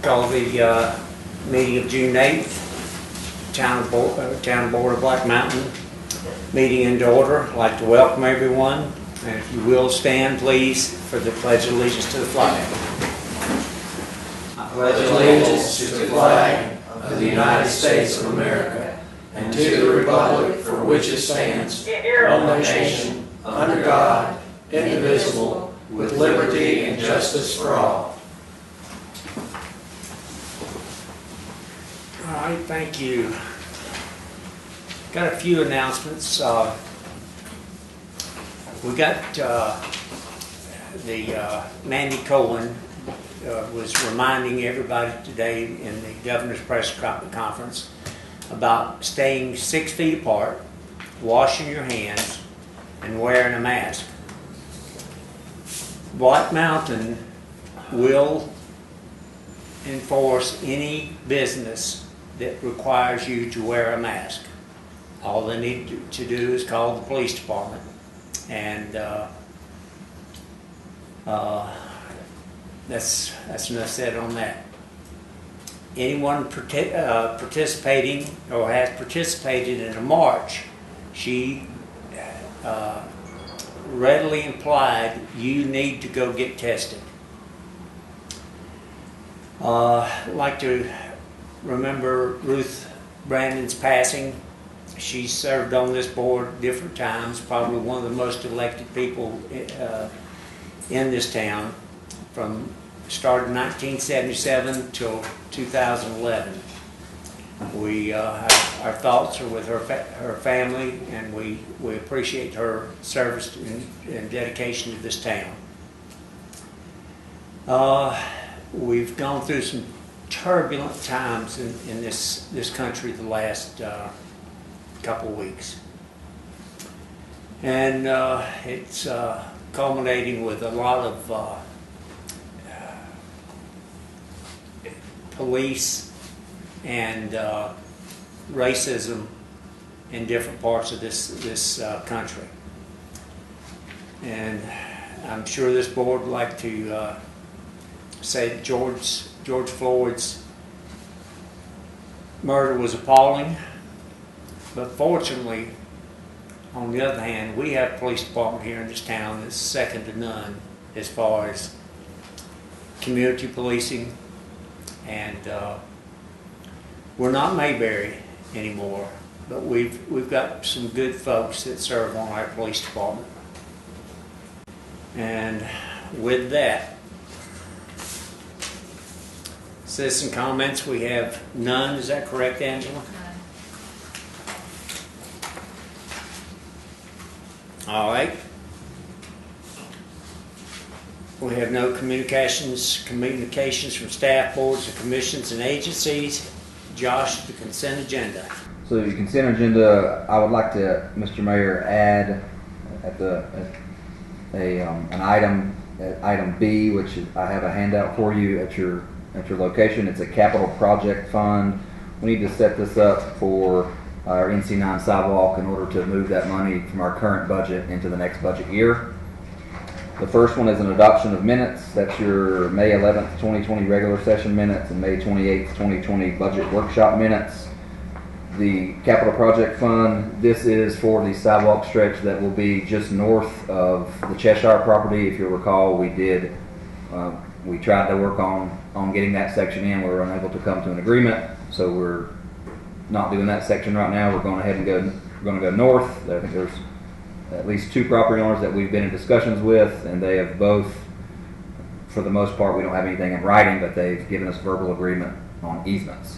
Call the meeting of June 8th, Town Board of Black Mountain meeting into order. I'd like to welcome everyone, and if you will stand please for the Pledge of Allegiance to the flag. I pledge allegiance to the flag of the United States of America and to the republic for which it stands, one nation, under God, indivisible, with liberty and justice for all. All right, thank you. Got a few announcements. We got Mandy Cohen was reminding everybody today in the governor's press conference about staying 6 feet apart, washing your hands, and wearing a mask. Black Mountain will enforce any business that requires you to wear a mask. All they need to do is call the police department, and that's enough said on that. Anyone participating or has participated in a march, she readily implied you need to go get tested. I'd like to remember Ruth Brandon's passing. She served on this board different times, probably one of the most elected people in this town, from started in 1977 till 2011. Our thoughts are with her family, and we appreciate her service and dedication to this town. We've gone through some turbulent times in this country the last couple weeks, and it's culminating with a lot of police and racism in different parts of this country. And I'm sure this board would like to say that George Floyd's murder was appalling, but fortunately, on the other hand, we have a police department here in this town that's second to none as far as community policing, and we're not Mayberry anymore, but we've got some good folks that serve on our police department. And with that, citizen comments, we have none. Is that correct, Angela? All right. We have no communications from staff, boards, or commissions and agencies. Josh, the consent agenda. So the consent agenda, I would like to, Mr. Mayor, add an item B, which I have a handout for you at your location. It's a capital project fund. We need to set this up for our NC9 sidewalk in order to move that money from our current budget into the next budget year. The first one is an adoption of minutes. That's your May 11th, 2020 regular session minutes and May 28th, 2020 budget workshop minutes. The capital project fund, this is for the sidewalk stretch that will be just north of the Cheshire property. If you'll recall, we tried to work on getting that section in. We were unable to come to an agreement, so we're not doing that section right now. We're going ahead and we're going to go north. I think there's at least 2 property owners that we've been in discussions with, and they have both, for the most part, we don't have anything in writing, but they've given us verbal agreement on easements.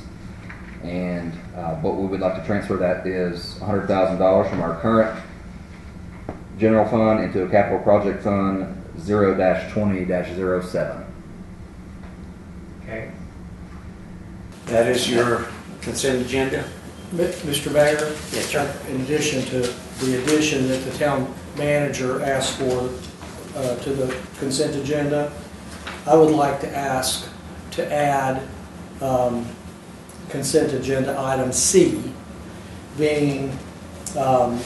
And what we would like to transfer that is $100,000 from our current general fund into a capital project fund 0-20-07. Okay. That is your consent agenda? Mr. Mayor? Yes, sir. In addition to the addition that the town manager asked for to the consent agenda, I would like to ask to add consent agenda item C, being the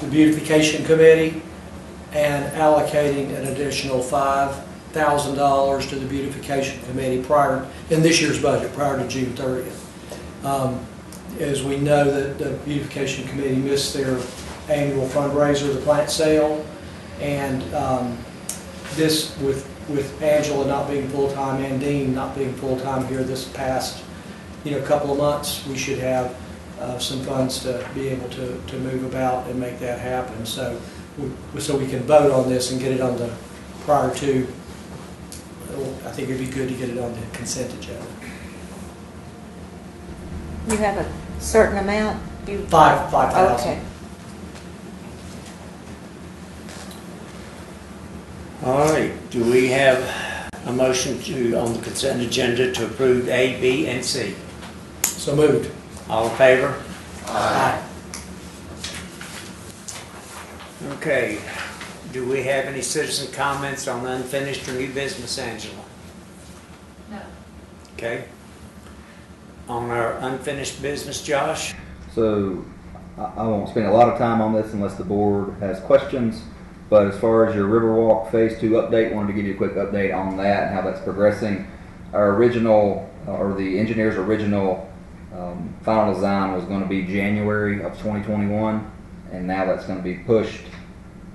beautification committee, and allocating an additional $5 $100,000 to the beautification committee in this year's budget, prior to June 30th. As we know, that the beautification committee missed their annual fundraiser, the plant sale, and this with Angela not being full-time and Dean not being full-time here this past couple of months, we should have some funds to be able to move about and make that happen. So we can vote on this and get it on the prior to. I think it'd be good to get it on the consent agenda. You have a certain amount? $5,000. Okay. All right, do we have a motion on the consent agenda to approve A, B, and C? So moved. All in favor? Aye. Okay, do we have any citizen comments on unfinished or new business, Angela? No. Okay. On our unfinished business, Josh? So I won't spend a lot of time on this unless the board has questions. But as far as your Riverwalk Phase 2 update, wanted to give you a quick update on that and how that's progressing. Our original, or the engineer's original final design was going to be January of 2021, and now that's going to be pushed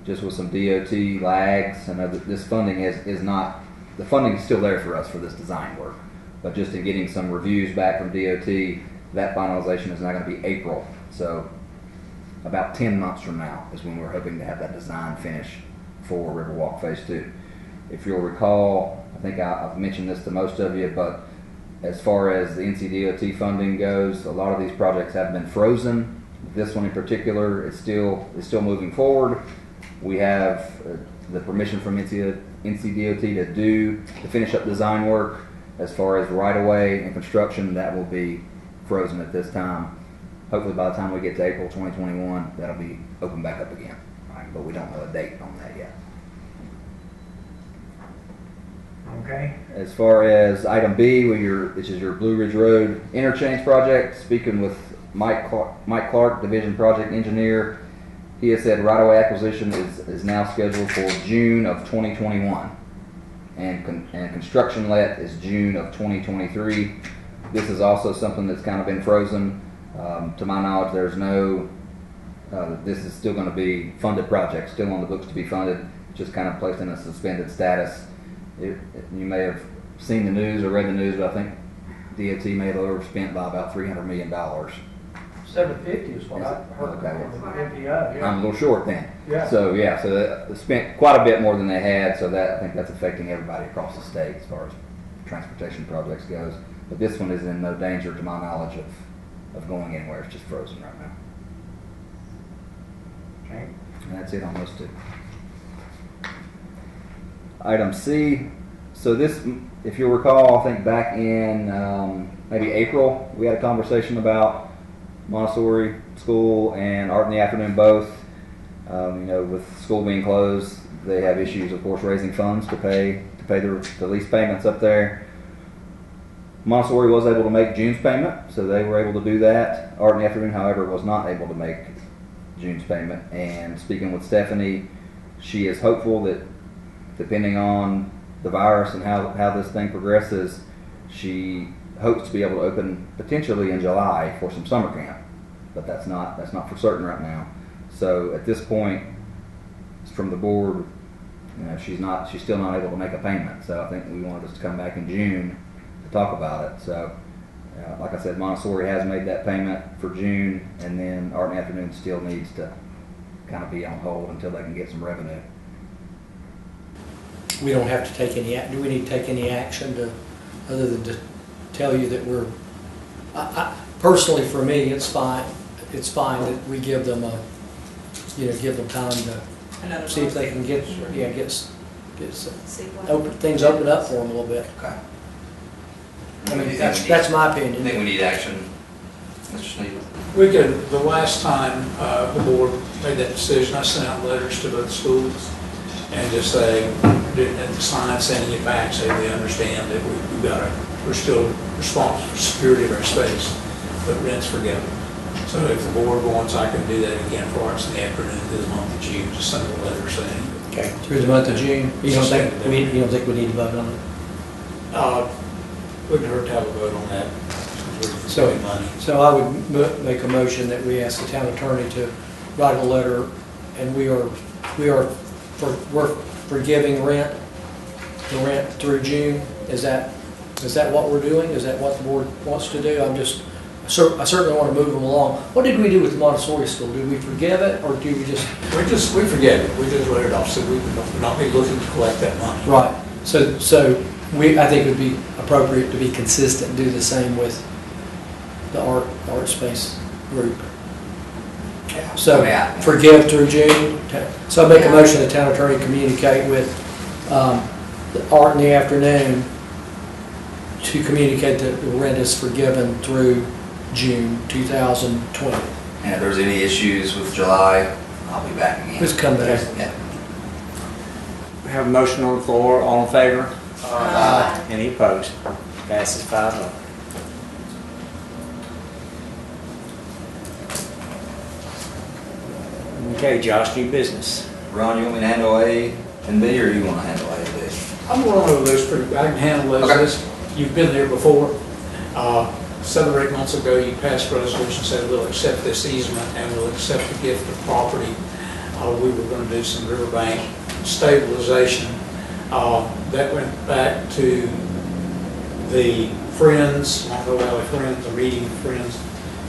just with some DOT lags. And this funding is not, the funding is still there for us for this design work, but just in getting some reviews back from DOT, that finalization is now going to be April. So about 10 months from now is when we're hoping to have that design finished for Riverwalk Phase 2. If you'll recall, I think I've mentioned this to most of you, but as far as the NCDOT funding goes, a lot of these projects have been frozen. This one in particular is still moving forward. We have the permission from NCDOT to finish up design work. As far as right-of-way and construction, that will be frozen at this time. Hopefully by the time we get to April 2021, that'll be opened back up again. Right? But we don't know a date on that yet. Okay. As far as item B, which is your Blue Ridge Road interchange project, speaking with Mike Clark, Division Project Engineer, he has said right-of-way acquisition is now scheduled for June of 2021. And construction let is June of 2023. This is also something that's kind of been frozen. To my knowledge, there's no, this is still going to be funded project, still on the books to be funded, just kind of placed in a suspended status. You may have seen the news or read the news, but I think DOT may have overspent by about $300 million. 750 is what I heard. Okay. Yeah. I'm a little short then. Yeah. So yeah, so they spent quite a bit more than they had, so that I think that's affecting everybody across the state as far as transportation projects goes. But this one is in no danger, to my knowledge, of going anywhere. It's just frozen right now. Okay. And that's it on those two. Item C. So this, if you'll recall, I think back in maybe April, we had a conversation about Montessori school and art in the afternoon both. With school being closed, they have issues, of course, raising funds to pay the lease payments up there. Montessori was able to make June's payment, so they were able to do that. Art in the afternoon, however, was not able to make June's payment. And speaking with Stephanie, she is hopeful that depending on the virus and how this thing progresses, she hopes to be able to open potentially in July for some summer camp, but that's not for certain right now. So at this point, from the board, she's still not able to make a payment. So I think we wanted us to come back in June to talk about it. So like I said, Montessori has made that payment for June, and then Art in the Afternoon still needs to kind of be on hold until they can get some revenue. We don't have to take any. Do we need to take any action other than to tell you that we're? Personally, for me, it's fine. It's fine that we give them give them time to see if they can get things open up for them a little bit. Okay. I mean, that's my opinion. I think we need action, Mr. Sneed. We could, the last time the board made that decision, I sent out letters to both schools and just say, and sign sending it back, say we understand that we're still responsible for security of our space, but rent's forgiven. So if the board wants, I can do that again for us in the afternoon of the month of June, just send a letter saying Okay. through the month of June. You don't think we need to vote on it? Wouldn't hurt to have a vote on that. Since we're So- spending money. So I would make a motion that we ask the town attorney to write a letter, and we're forgiving the rent through June. Is that what we're doing? Is that what the board wants to do? I certainly want to move them along. What did we do with the Montessori school? Did we forgive it, or do we just? We forget it. We just let it off, so we would not be looking to collect that money. Right. So I think it would be appropriate to be consistent and do the same with the art space group. So Yeah. forgive through June. So I make a motion the town attorney communicate with the art in the afternoon to communicate that the rent is forgiven through June 2020. And if there's any issues with July, I'll be back again. Just come back. Yeah. We have a motion on the floor. All in favor? Aye. Any opposed? Passes 5-0. Okay, Josh, new business. Ron, you want me to handle A and B, or you want to handle A and B? I'm going over those pretty, I can handle those. Okay. You've been there before. 7 or 8 months ago, you passed a resolution said we'll accept this easement and we'll accept the gift of property. We were going to do some riverbank stabilization. That went back to the Friends, Monroe Valley Friends, the meeting Friends,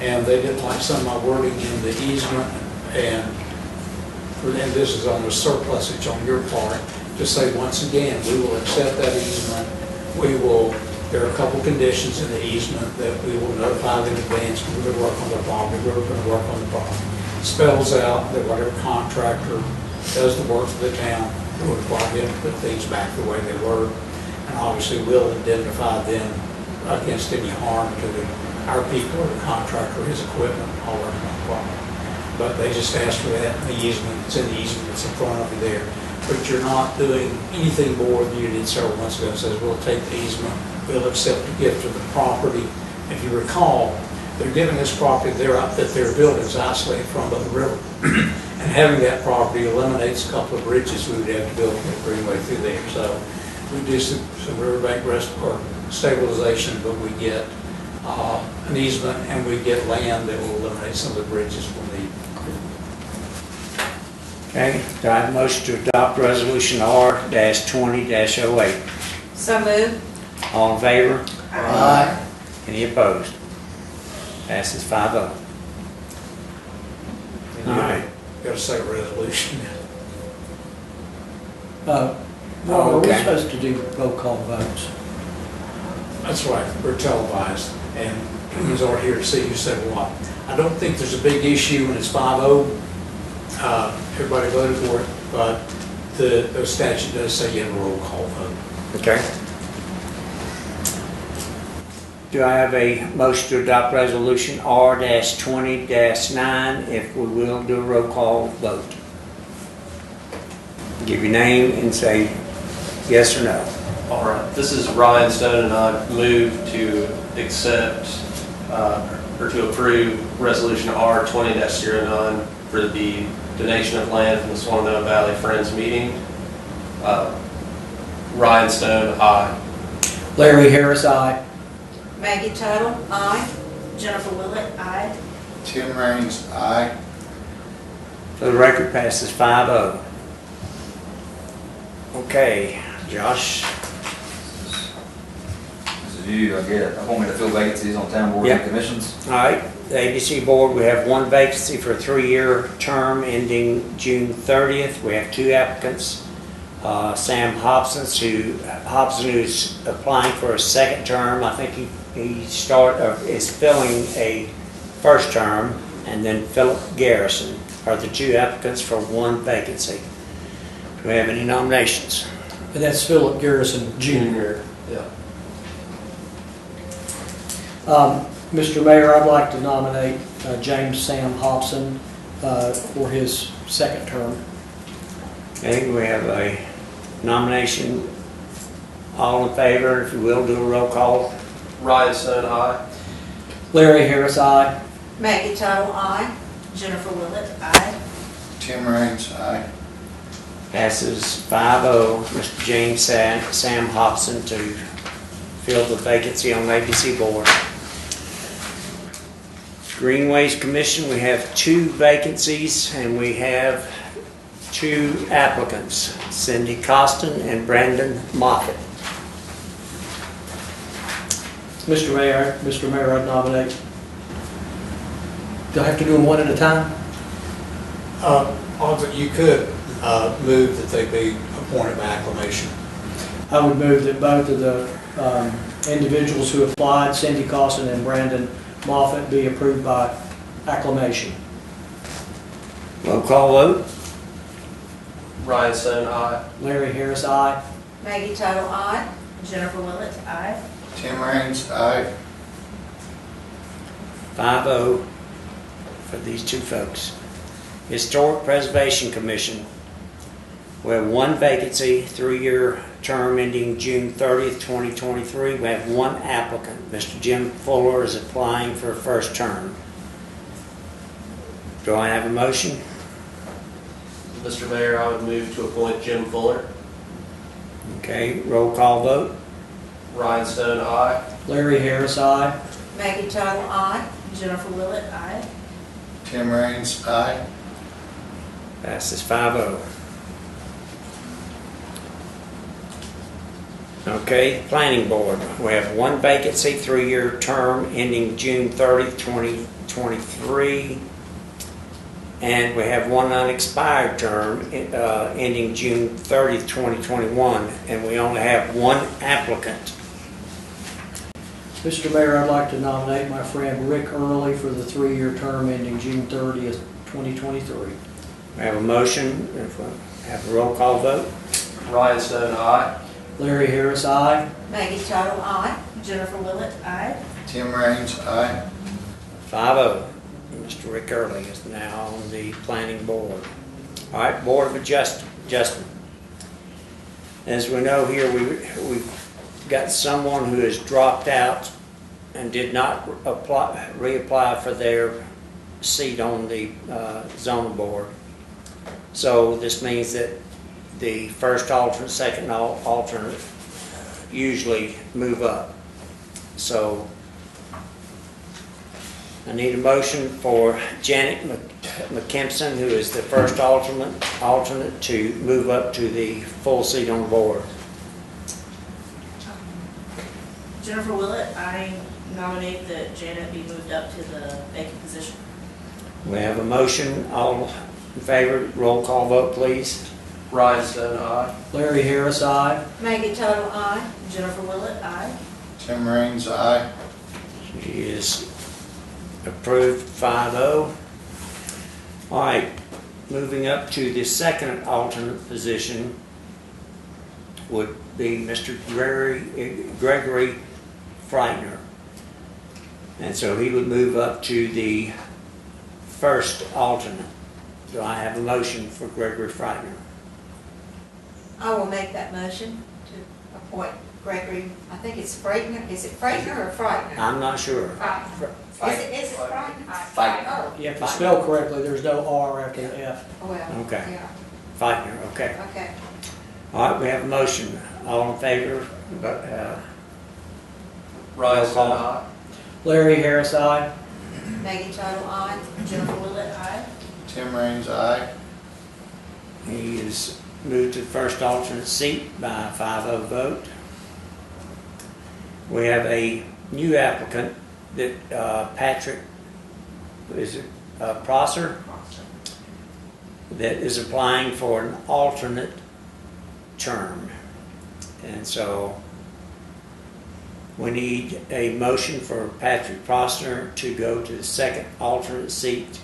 and they didn't like some of my wording in the easement, and this is on the surplusage on your part, to say once again, we will accept that easement. There are a couple conditions in the easement that we will notify them in advance. We're going to work on the property, we're going to work on the property. Spells out that whatever contractor does the work for the town, we'll require them to put things back the way they were. And obviously we'll indemnify them against any harm to our people or the contractor, his equipment, all working on the property. But they just asked for that in the easement. It's in the easement, it's in front of you there. But you're not doing anything more than you did several months ago. It says we'll take the easement, we'll accept the gift of the property. If you recall, they're giving this property, that their buildings isolated from the river. And having that property eliminates a couple of bridges we would have to build a greenway through there. So we do some riverbank or stabilization, but we get an easement and we get land that will eliminate some of the bridges we'll need. Okay, do I have a motion to adopt resolution R-20-08? So moved. All in favor? Aye. Any opposed? Passes 5-0. All right. Got a second resolution. Are we Okay. supposed to do roll call votes? That's right, we're televised, and he's already here to see who said what. I don't think there's a big issue when it's 5-0. Everybody voted for it, but the statute does say you have a roll call vote. Okay. Do I have a motion to adopt resolution R-20-9, if we will do a roll call vote? Give your name and say yes or no. All right, this is Ryan Stone, and I move to accept or to approve Resolution R-20-09 for the donation of land from the Swananoa Valley Friends meeting. Ryan Stone, aye. Larry Harris, aye. Maggie Tuttle, aye. Jennifer Willett, aye. Tim Raines, aye. For the record, passes 5-0. Okay, Josh. This is you, I get. I want me to fill vacancies on town boards Yep. and commissions. All right, the ABC Board, we have one vacancy for a 3-year term ending June 30th. We have 2 applicants. Sam Hobson, who's applying for a second term. I think he is filling a first term, and then Philip Garrison are the 2 applicants for 1 vacancy. Do we have any nominations? And that's Philip Garrison Jr. Yeah. Mr. Mayor, I'd like to nominate James Sam Hobson for his second term. Okay, we have a nomination. All in favor, if you will, do a roll call. Ryan Stone, aye. Larry Harris, aye. Maggie Tuttle, aye. Jennifer Willett, aye. Tim Raines, aye. Passes 5-0. Mr. James Sam Hobson to fill the vacancy on ABC Board. Greenways Commission, we have 2 vacancies and we have 2 applicants, Cindy Costin and Brandon Moffett. Mr. Mayor, I'd nominate. Do I have to do them one at a time? You could move that they be appointed by acclamation. I would move that both of the individuals who applied, Cindy Costin and Brandon Moffett, be approved by acclamation. Roll call vote. Ryan Stone, aye. Larry Harris, aye. Maggie Tuttle, aye. Jennifer Willett, aye. Tim Raines, aye. 5-0 for these 2 folks. Historic Preservation Commission. We have 1 vacancy, 3-year term ending June 30th, 2023. We have 1 applicant. Mr. Jim Fuller is applying for a first term. Do I have a motion? Mr. Mayor, I would move to appoint Jim Fuller. Okay, roll call vote. Ryan Stone, aye. Larry Harris, aye. Maggie Tuttle, aye. Jennifer Willett, aye. Tim Raines, aye. Passes 5-0. Okay, Planning Board. We have 1 vacancy, 3-year term ending June 30th, 2023. And we have 1 unexpired term ending June 30th, 2021. And we only have 1 applicant. Mr. Mayor, I'd like to nominate my friend Rick Early for the 3-year term ending June 30th, 2023. We have a motion. Have a roll call vote. Ryan Stone, aye. Larry Harris, aye. Maggie Tuttle, aye. Jennifer Willett, aye. Tim Raines, aye. 5-0. Mr. Rick Early is now on the Planning Board. All right, Board of Adjustment. As we know here, we've got someone who has dropped out and did not reapply for their seat on the zoning board. So this means that the first alternate, second alternate usually move up. So I need a motion for Janet McKempson, who is the first alternate to move up to the full seat on the board. Jennifer Willett, I nominate that Janet be moved up to the vacant position. We have a motion. All in favor, roll call vote, please. Ryan Stone, aye. Larry Harris, aye. Maggie Tuttle, aye. Jennifer Willett, aye. Tim Raines, aye. She is approved 5-0. All right, moving up to the second alternate position would be Mr. Gregory Freitner. And so he would move up to the first alternate. Do I have a motion for Gregory Freitner? I will make that motion to appoint Gregory, I think it's Freitner. Is it Freitner or Freitner? I'm not sure. Freitner. Is it Freitner? Freitner. Oh, You have to spell correctly, there's no R after the F. well, Okay. yeah, Freitner, okay. okay. All right, we have a motion. All in favor? Ryan Roll Stone, call. aye. Larry Harris, aye. Maggie Tuttle, aye. Jennifer Willett, aye. Tim Raines, aye. He is moved to the first alternate seat by a 5-0 vote. We have a new applicant that Patrick, is it Prosser, that is applying for an alternate term. And so we need a motion for Patrick Prosser to go to the second alternate seat.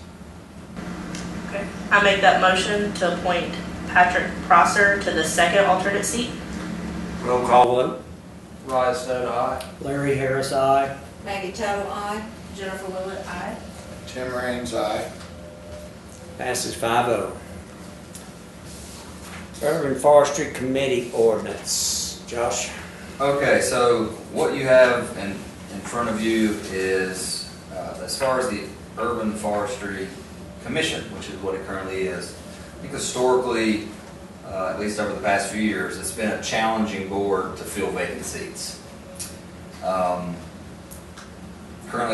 Okay. I make that motion to appoint Patrick Prosser to the second alternate seat. Roll call vote. Ryan Stone, aye. Larry Harris, aye. Maggie Tuttle, aye. Jennifer Willett, aye. Tim Raines, aye. Passes 5-0. Urban Forestry Committee ordinance. Josh? Okay, so what you have in front of you is, as far as the Urban Forestry Commission, which is what it currently is. I think historically, at least over the past few years, it's been a challenging board to fill vacant seats. Currently,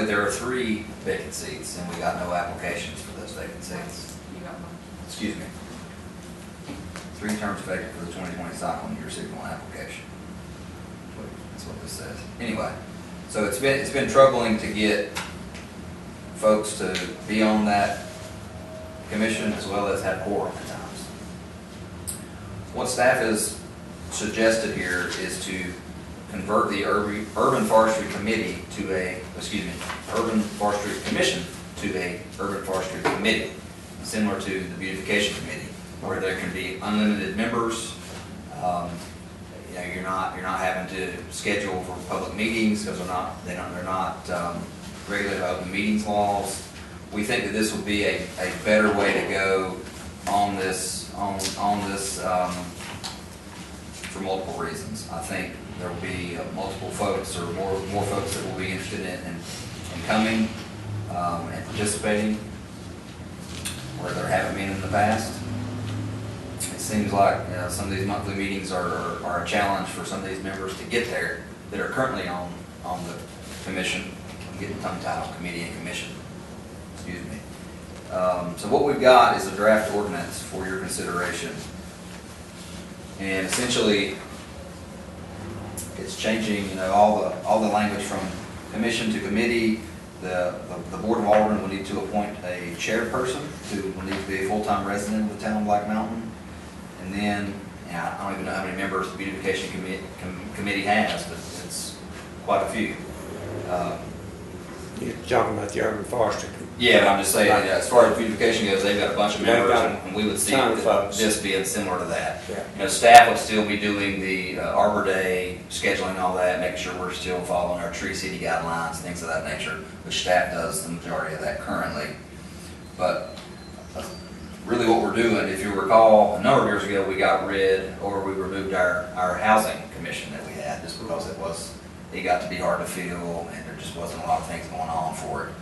there are 3 vacant seats, and we got no applications for those vacant seats. Excuse me. 3 terms vacant for the 2020 cycle, and you received 1 application. That's what this says. Anyway, so it's been troubling to get folks to be on that commission as well as have quorum at times. What staff has suggested here is to convert the Urban Forestry Committee to Urban Forestry Commission to a Urban Forestry Committee, similar to the Beautification Committee, where there can be unlimited members. You're not having to schedule for public meetings because they're not regulated by open meetings laws. We think that this would be a better way to go on this for multiple reasons. I think there will be multiple folks or more folks that will be interested in coming and participating where there haven't been in the past. It seems like some of these monthly meetings are a challenge for some of these members to get there that are currently on the commission. I'm getting tongue-tied, committee and commission. Excuse me. So what we've got is a draft ordinance for your consideration. And essentially, it's changing, all the language from commission to committee. The Board of Aldermen will need to appoint a chairperson who will need to be a full-time resident of the town of Black Mountain. And then, I don't even know how many members the Beautification Committee has, but it's quite a few. You're talking about the Urban Forestry. Yeah, but I'm just saying, as far as beautification goes, they've got a bunch of members, and we would see this being similar to that. Yeah. Staff will still be doing the Arbor Day, scheduling all that, making sure we're still following our tree city guidelines, things of that nature, which staff does the majority of that currently. But really what we're doing, if you recall, a number of years ago, we removed our housing commission that we had, just because it got to be hard to fill, and there just wasn't a lot of things going on for it.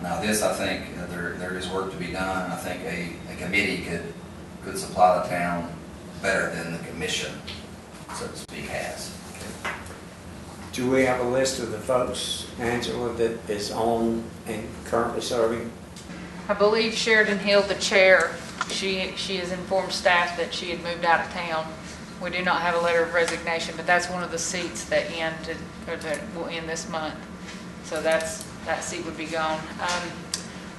Now this, I think, there is work to be done. I think a committee could supply the town better than the commission, so to speak, has. Do we have a list of the folks, Angela, that is on and currently serving? I believe Sheridan Hill, the chair, she has informed staff that she had moved out of town. We do not have a letter of resignation, but that's one of the seats that will end this month. So that seat would be gone.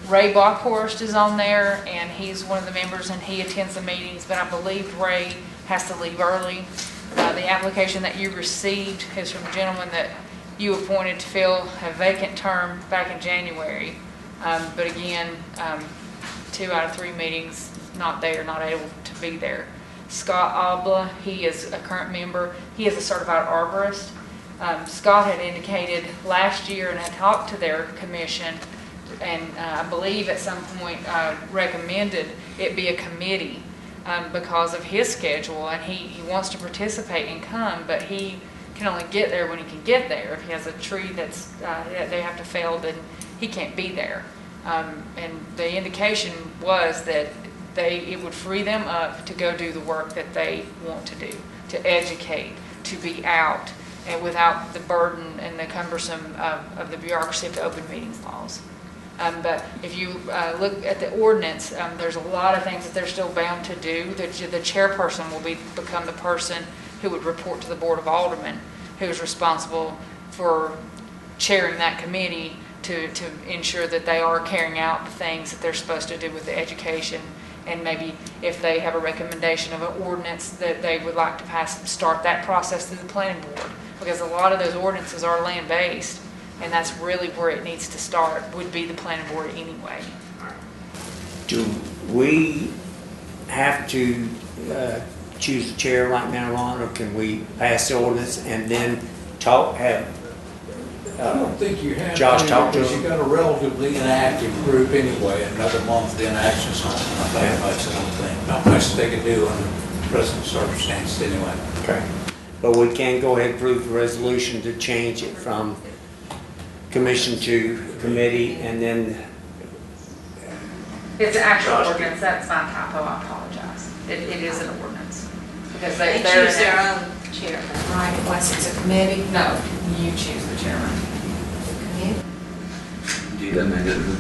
Ray Blockhorst is on there, and he's one of the members, and he attends the meetings, but I believe Ray has to leave early. The application that you received is from a gentleman that you appointed to fill a vacant term back in January. But again, 2 out of 3 meetings, not able to be there. Scott Obla, he is a current member. He is a certified arborist. Scott had indicated last year and had talked to their commission, and I believe at some point recommended it be a committee because of his schedule, and he wants to participate and come, but he can only get there when he can get there. If he has a tree that they have to fell, then he can't be there. And the indication was that it would free them up to go do the work that they want to do, to educate, to be out, and without the burden and the cumbersome of the bureaucracy of the open meetings laws. But if you look at the ordinance, there's a lot of things that they're still bound to do. The chairperson will become the person who would report to the Board of Aldermen, who is responsible for chairing that committee to ensure that they are carrying out the things that they're supposed to do with the education. And maybe if they have a recommendation of an ordinance that they would like to pass, start that process through the planning board. Because a lot of those ordinances are land-based, and that's really where it needs to start, would be the planning board anyway. Do we have to choose a chair like now, or can we pass the ordinance and then I don't think you have Josh to, talk to because him. you've got a relatively inactive group anyway, another month in action, so I think not much they can do under present circumstances anyway. Okay. But we can go ahead and approve the resolution to change it from commission to committee, and then It's an actual ordinance, that's my typo, I apologize. It is an ordinance. Because They they're. choose their own chairman, right, unless it's a committee. No, you choose the chairman. Committee.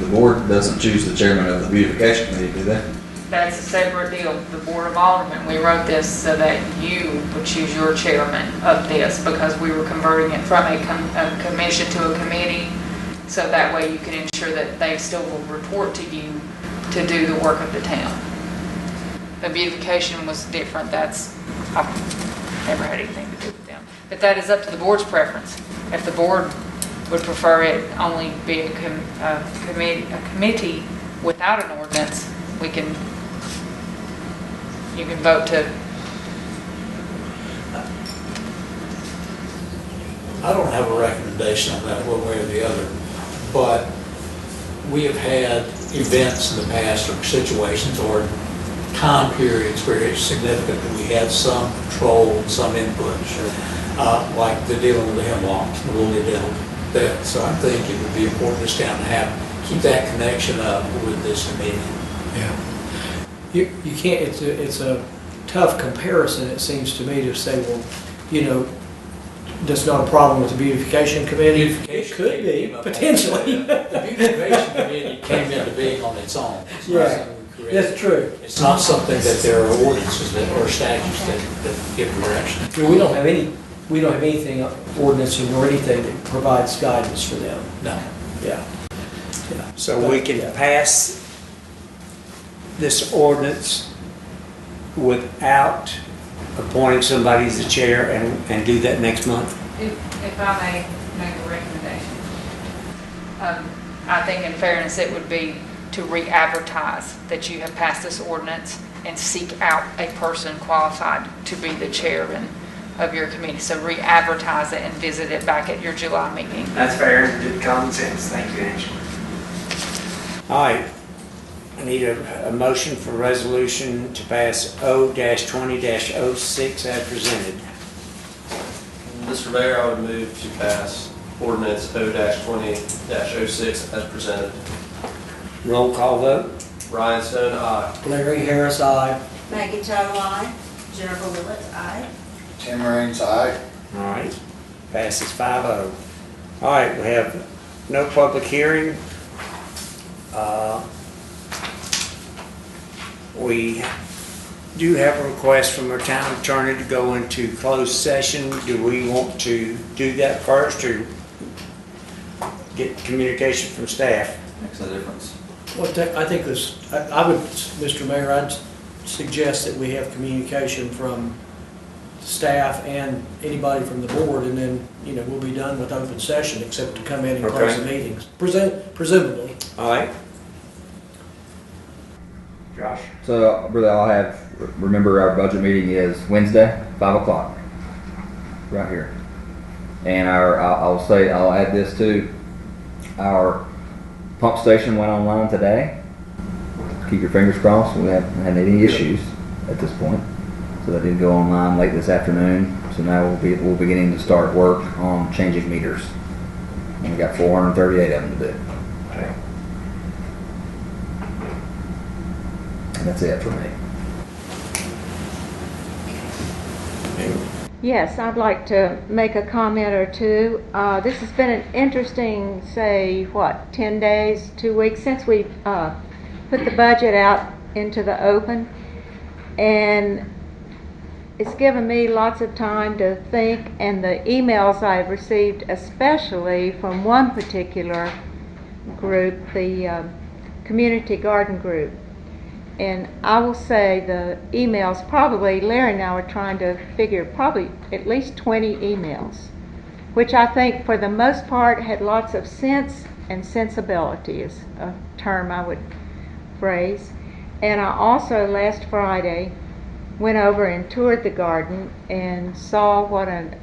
The board doesn't choose the chairman of the beautification committee, do they? That's a separate deal. The Board of Aldermen, we wrote this so that you would choose your chairman of this because we were converting it from a commission to a committee. So that way you can ensure that they still will report to you to do the work of the town. The beautification was different. I've never had anything to do with them. But that is up to the board's preference. If the board would prefer it only be a committee without an ordinance, you can vote to. I don't have a recommendation on that one way or the other, but we have had events in the past or situations or time periods where it's significant that we had some control and some input. Like the dealing with the hemlocks, the woolly deal. So I think it would be important this town to keep that connection up with this committee. Yeah. You can't, it's a tough comparison, it seems to me, to say, well, that's not a problem with the beautification committee. It could be, potentially. The beautification committee came into being on its own. Yeah, that's true. It's not something that there are ordinances or statutes that give direction. We don't have anything, ordinance or anything that provides guidance for them. No. Yeah. So we can pass this ordinance without appointing somebody as the chair and do that next month? If I may make a recommendation. I think in fairness, it would be to re-advertise that you have passed this ordinance and seek out a person qualified to be the chairman of your committee. So re-advertise it and visit it back at your July meeting. That's fair, good common sense. Thank you, Angela. All right. I need a motion for resolution to pass O-20-06 as presented. Mr. Mayor, I would move to pass ordinance O-20-06 as presented. Roll call vote. Ryan Stone, aye. Larry Harris, aye. Maggie Tuttle, aye. Jennifer Willetts, aye. Tim Raines, aye. All right. Passes 5-0. All right, we have no public hearing. We do have a request from our town attorney to go into closed session. Do we want to do that first or get communication from staff? Makes a difference. Well, I think Mr. Mayor, I'd suggest that we have communication from staff and anybody from the board, and then, we'll be done with open session, except to come in and close the meetings, presumably. All right. Josh? So, brother, remember our budget meeting is Wednesday, 5 o'clock, right here. And I'll add this too, our pump station went online today. Keep your fingers crossed, we haven't had any issues at this point. So that did go online late this afternoon. So now we're beginning to start work on changing meters. And we got 438 of them to do. Okay. And that's it for me. Yes, I'd like to make a comment or two. This has been an interesting, 10 days, 2 weeks since we put the budget out into the open. And it's given me lots of time to think, and the emails I've received, especially from one particular group, the community garden group. And I will say the emails, probably Larry and I were trying to figure probably at least 20 emails, which I think for the most part had lots of sense and sensibility is a term I would phrase. And I also last Friday went over and toured the garden and saw what an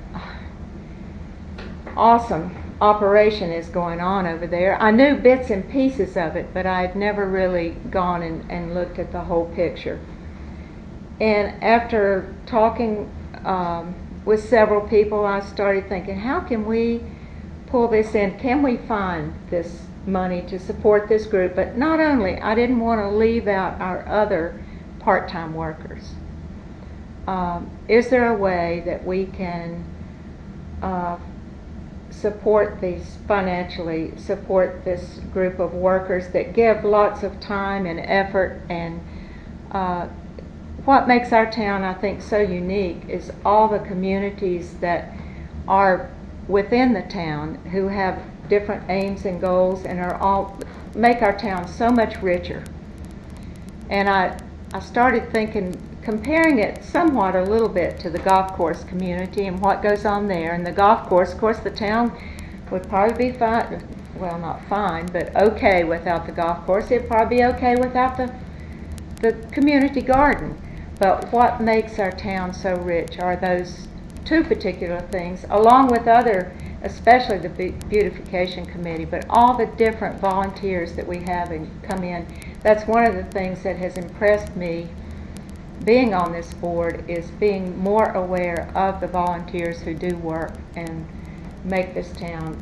awesome operation is going on over there. I knew bits and pieces of it, but I had never really gone and looked at the whole picture. And after talking with several people, I started thinking, how can we pull this in? Can we find this money to support this group? But not only, I didn't want to leave out our other part-time workers. Is there a way that we can financially support this group of workers that give lots of time and effort? And what makes our town, I think, so unique is all the communities that are within the town who have different aims and goals and are all make our town so much richer. And I started thinking, comparing it somewhat a little bit to the golf course community and what goes on there. And the golf course, of course, the town would probably be fine, well, not fine, but okay without the golf course. It'd probably be okay without the community garden. But what makes our town so rich are those two particular things, along with other, especially the beautification committee, but all the different volunteers that we have and come in. That's one of the things that has impressed me being on this board, is being more aware of the volunteers who do work and make this town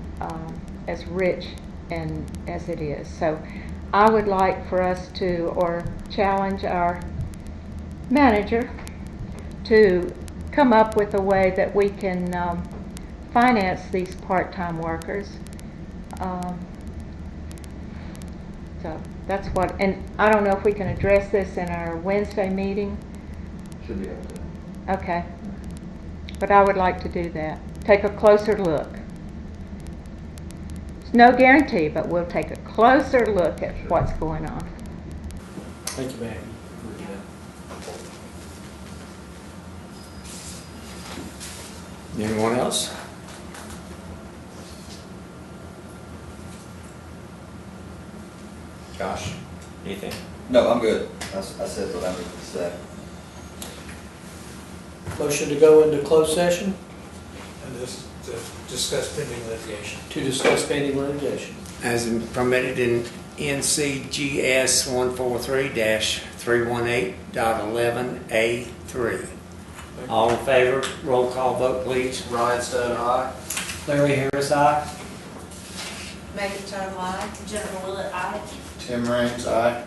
as rich and as it is. So I would like for us to, or challenge our manager to come up with a way that we can finance these part-time workers. So that's what, and I don't know if we can address this in our Wednesday meeting. Should be able to. Okay. But I would like to do that. Take a closer look. It's no guarantee, but we'll take a closer look at what's going on. Thank you, Maggie. Anyone else? Josh, anything? No, I'm good. I said what I needed to say. Motion to go into closed session And this, to discuss pending litigation. to discuss pending litigation. As permitted in NCGS 143-318.11A3. All in favor, roll call vote, please. Ryan Stone, aye. Larry Harris, aye. Maggie Tuttle, aye. Jennifer Willett, aye. Tim Raines, aye.